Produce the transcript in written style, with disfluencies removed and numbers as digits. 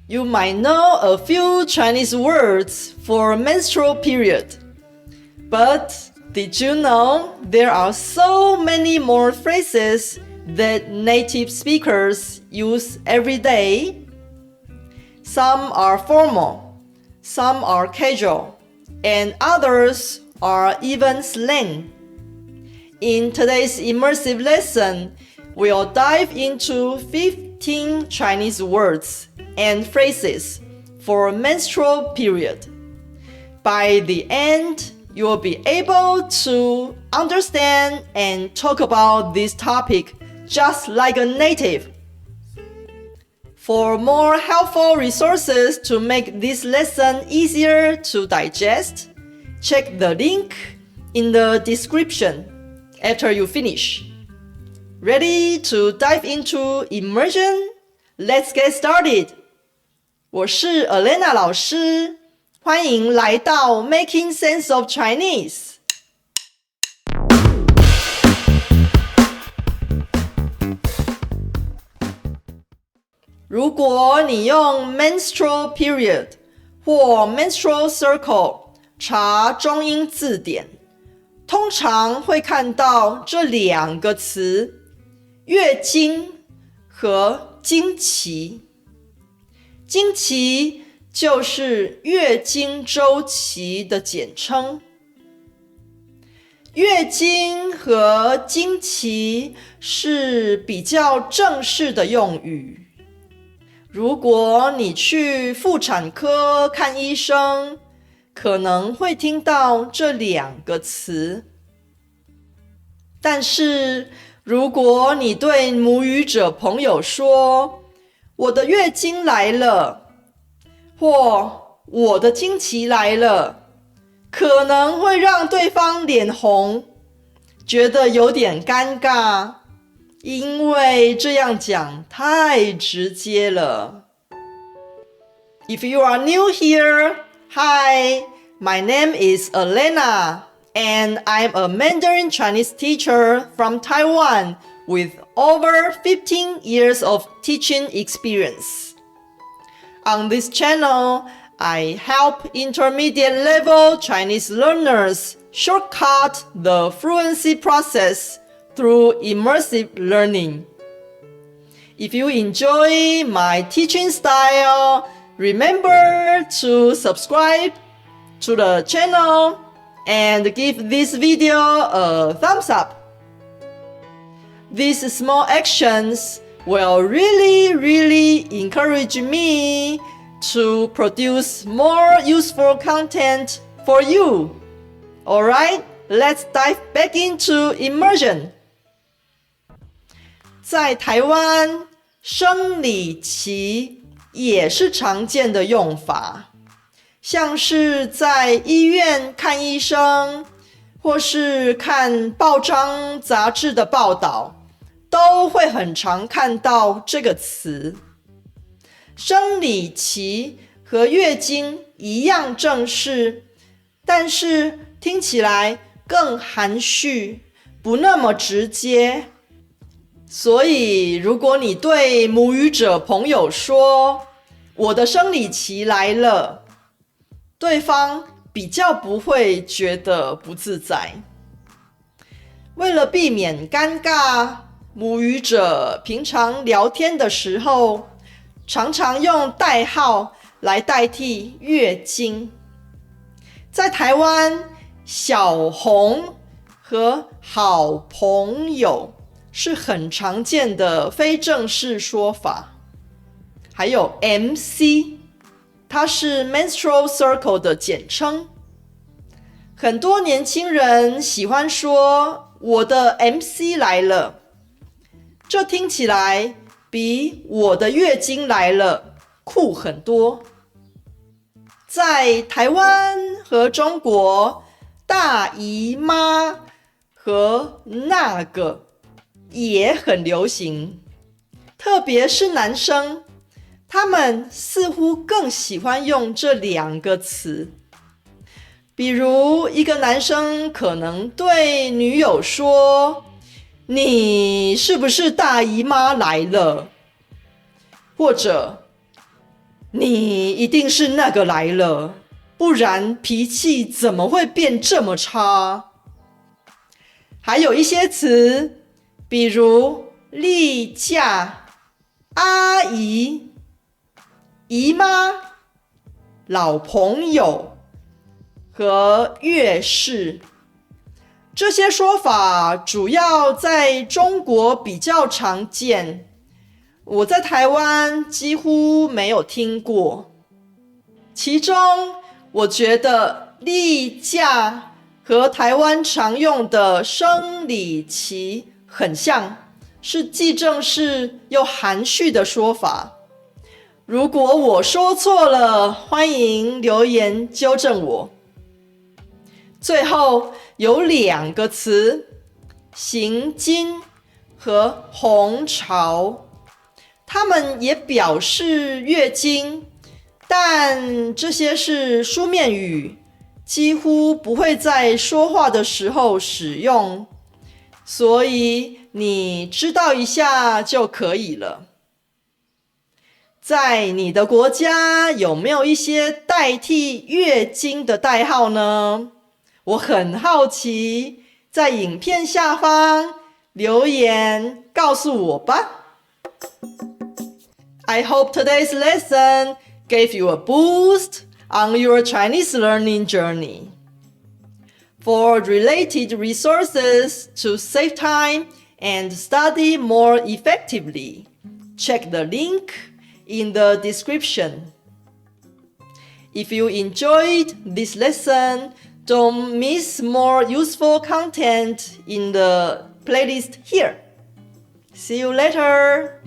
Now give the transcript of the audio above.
You might know a few Chinese words for menstrual period, but did you know there are so many more phrases that native speakers use every day? Some are formal, some are casual, and others are even slang. In today's immersive lesson, we'll dive into 15 Chinese words and phrases for menstrual period. By the end, you'll be able to understand and talk about this topic just like a native. For more helpful resources to make this lesson easier to digest, check the link in the description after you finish. Ready to dive into immersion? Let's get started! 我是 Elena 老师，欢迎来到 Making Sense of Chinese。如果你用 menstrual period 或 menstrual circle 查中英字典，通常会看到这两个词：月经和经期。经期就是月经周期的简称。月经和经期是比较正式的用语。如果你去妇产科看医生，可能会听到这两个词。但是，如果你对母语者朋友说，我的月经来了，或我的经期来了，可能会让对方脸红，觉得有点尴尬，因为这样讲太直接了。If you are new here, hi, my name is Elena, and I'm a Mandarin Chinese teacher from Taiwan with over 15 years of teaching experience. On this channel, I help intermediate level Chinese learners shortcut the fluency process through immersive learning. If you enjoy my teaching style, remember to subscribe to the channel and give this video a thumbs up. These small actions will really encourage me to produce more useful content for you. Alright, let's dive back into immersion. 在台湾，生理期也是常见的用法，像是在医院看医生，或是看报章杂志的报道，都会很常看到这个词。生理期和月经一样正式，但是听起来更含蓄，不那么直接。所以如果你对母语者朋友说，我的生理期来了，对方比较不会觉得不自在。为了避免尴尬，母语者平常聊天的时候，常常用代号来代替月经。在台湾，小红和好朋友是很常见的非正式说法。还有 MC， 它是 menstrual circle 的简称。很多年轻人喜欢说我的 MC 来了，这听起来比我的月经来了酷很多。在台湾和中国，大姨妈和那个也很流行，特别是男生，他们似乎更喜欢用这两个词。比如一个男生可能对女友说，你是不是大姨妈来了？或者你一定是那个来了，不然脾气怎么会变这么差？还有一些词，比如例假、阿姨、姨妈、老朋友和月事。这些说法主要在中国比较常见，我在台湾几乎没有听过。其中，我觉得例假和台湾常用的生理期很像，是既正式又含蓄的说法。如果我说错了，欢迎留言纠正我。最后有2个词，行经和红潮，它们也表示月经，但这些是书面语，几乎不会在说话的时候使用，所以你知道一下就可以了。在你的国家有没有一些代替月经的代号呢？我很好奇，在影片下方留言告诉我吧。I hope today's lesson gave you a boost on your Chinese learning journey. For related resources to save time and study more effectively, check the link in the description. If you enjoyed this lesson, don't miss more useful content in the playlist here. See you later!